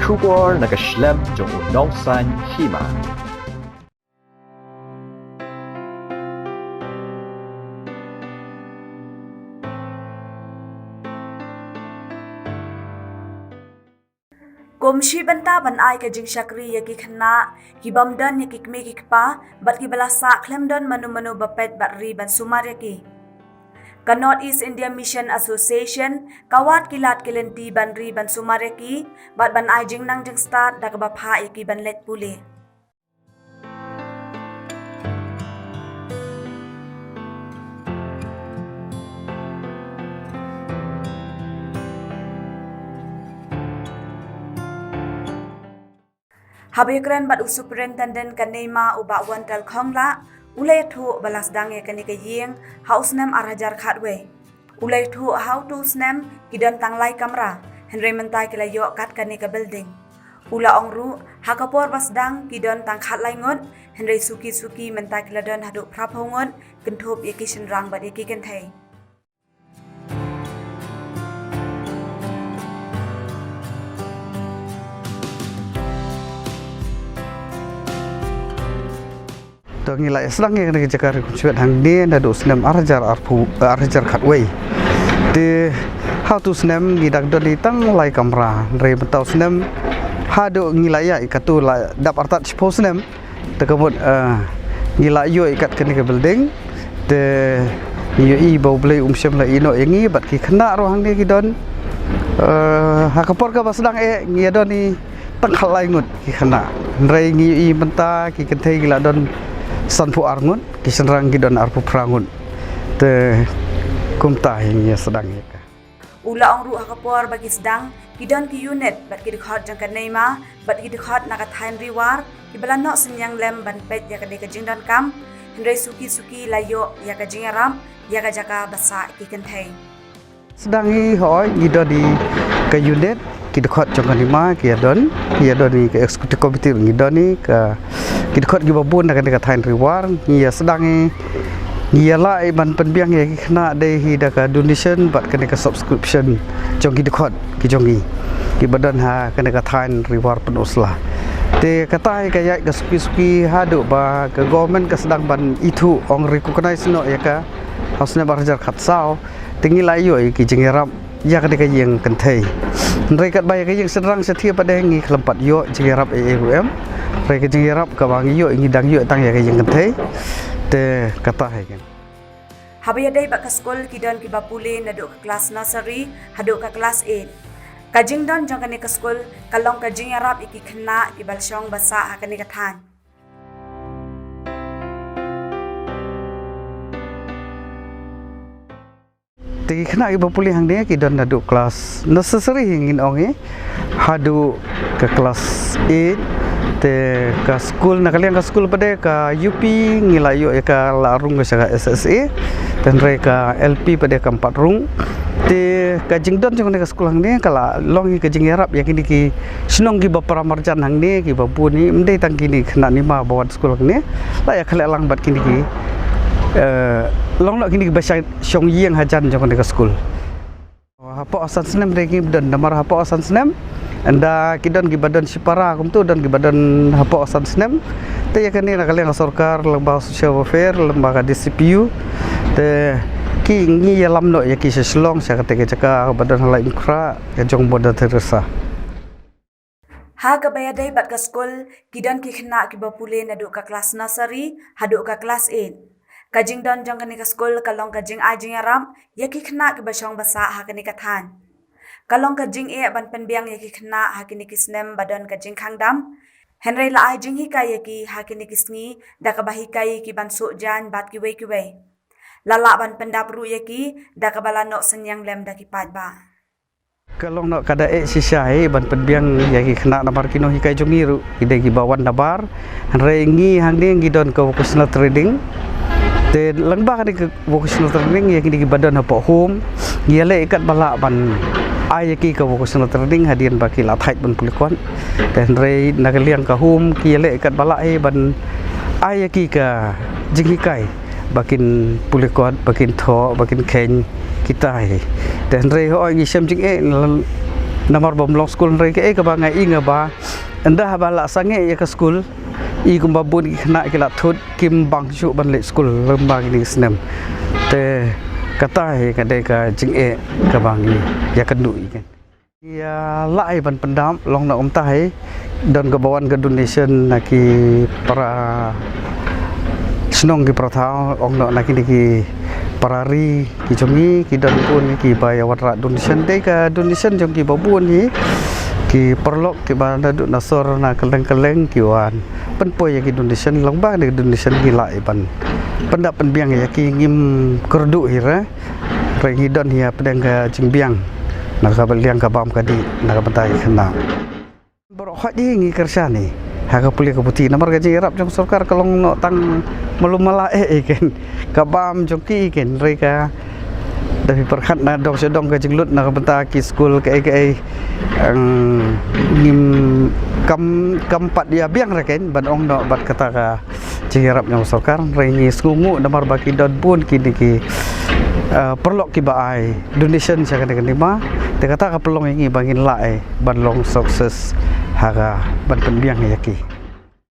Schubor nakaslem jong unongsan hima. Komshi banta ban ai ka jing shakri yaki khna ki bamdan yaki kme ki kpa bat ki bala sa khlemdan manu bapet batri ban sumar yaki ka North East India Mission Association kawat kilat kilenti banri ban sumar yaki bat ban ai jing nang jing start dak ba pha yaki ban let pule Habikran bat superintendent kanema uba wan tal khongla ulai thu balas dang ye kani ka yeng house nam arhajar khatwe ulai thu how to snam kidan tanglai kamra henry mentai kila yo kat kani ka building ula ongru hakapor bas dang kidan tang khatlai ngot henry suki mentai kila don hadu praphongot kenthop ye kishin rang bat ye ki ken thai Ngilai sedang yang nak cakap kuncian hang ni ada dos nem arjar khatway di how to snem gidak doni tang lai kamera rei betau snem hado ngilai ya ikatu la dap artat spos snem tekemut ngilai yo ikat kini ke building de yo I bau beli syam la ino yangi bat ki khna ro hang ni gidon hakapor ka basdang ngiyadon ni tang khalai ngut ki khna rei ngi I benta ki kenthei gila don sanpu arngun kisenrang gidon arpu prangun te kumta hingga sedang ika ula ongru hakapor bagi sedang kidon ki unit bat ki dikhot jang kanema bat ki dikhot nakat hain riwar ki balanok senyang lem ban pet ya ka de jing don kam hendrai suki layo ya ka jing ram ya ka jaka basa ki kenthei sedang hi hoi gidon di ke unit ki dikhot jang kanema ki adon ni ke executive committee gidon ni ka kita gi babun nak dekat hain rewar ia sedang ia lai ban penbiang ya kena de hi dak donation bat kena ke subscription jong gi dekat ki jongi ki badan ha kena ke hain rewar penuslah te kata kayak ke suki hadu ba ke government ke sedang ban itu ong recognize no ya ka hausna barjar khatsau tingi lai yo ki jengerap ya ka de yang kenthei rekat bay ke yang sedang setia pada ngi kelempat yo jengerap AUM Reka jengerap ka bang yo ingi dang yo tang ya ka yang kenthei te kata hai kan habaya dai bak skol kidon ki bapule nadu ka kelas nursery hadu ka kelas 8 kajing don jang kani ka skol kalong ka jengerap iki khna ki balshong basa hakani ka than Tegi kena ibu pulih hang dia kidon nadu kelas nursery hingin ongi hadu ke kelas 8 te ka school nak kalian ka school pada ka UP ngilayo ya ka larung ke SSA dan reka LP pada ka 4 rung te ka jingdon jong ka school hang ni kala long ke jingerap ya kini ki senong ki baparamarjan hang ni ki babu ni mendai tang kini kena ni ma bawa school hang ni la ya kala lang bat kini ki long nak kini bahasa Syong Ying hajan jong ka school hapo asan senem reki dan namar hapo asan senem anda kidon gibadan sipara kumtu dan gibadan hapo asan senem te ya kani nak kalian sarkar lembaga social welfare lembaga DCPU te ki ngi ya lamno ya ki seslong sa kate jaka badan hala inkra ya jong boda teresa ha ka bayadai bat ka school kidon ki khna ki bapule nadu ka kelas nursery hadu ka kelas 8 kajing don jong kani ka school kalong kajing ajing aram yaki khna ki bashong basa hakani ka than kalong kajing e ban penbiang yaki khna hakini kisnem badon kajing khangdam henry la ajing hi ka yaki hakini kisngi daka bahi kai ki ban su jan bat ki we lala ban pendap ru yaki daka balano senyang lem daki pat ba kalong nak kada sisa ban penbiang yaki khna namar kino hi kai jongi ru ide ki bawan nabar henry ngi hang ni ngi don ka vocational trading te langba kan ke vocational training ya kini badan apa home yale ikat bala ban ai ki ka vocational training hadian baki la thait ban pulikon dan rei nagaliang ka home ki yale ikat bala ai ban ai ki ka jingikai bakin pulikon bakin tho bakin ken kita dan rei ho ngi sem jing Namar bomlong school mereka ke bangai inga ba anda bala sange ya ke school i kumbabun kena kilat thut kim bang chu ban le school lembang ni snem te kata he kadai ka jing e ka bangi ya kendu ikan ya lai ban pendam long na tai dan kebawan ke donation naki para senong ki prathau ong na naki ki parari ki jomi ki don pun ki baya watra donation de ka donation jong ki babun hi ki perlok ki banda du nasor na keleng-keleng ki wan penpoy ki donation long ba de donation ki lai ban pendak penbiang ya ki ngim kerdu hira regi don hia pedang ka jingbiang na ka beliang ka bam ka di na ka bentai kena borok haji ngi kerja ni haga puli ka putih nomor gaji rap jong sarkar kalong no tang melum malae iken ka bam jong ki iken reka dari perkat na dong sedong ka jinglut na ka benta ki school ka ngim kampat dia biang reken ban ong no bat kata ka jingrap jong sarkar rengi skungu nomor baki don pun kini ki perlok ki baai donation sa kan lima te kata ka pelong ingi bangin lae ban long sukses haga ban penbiang yaki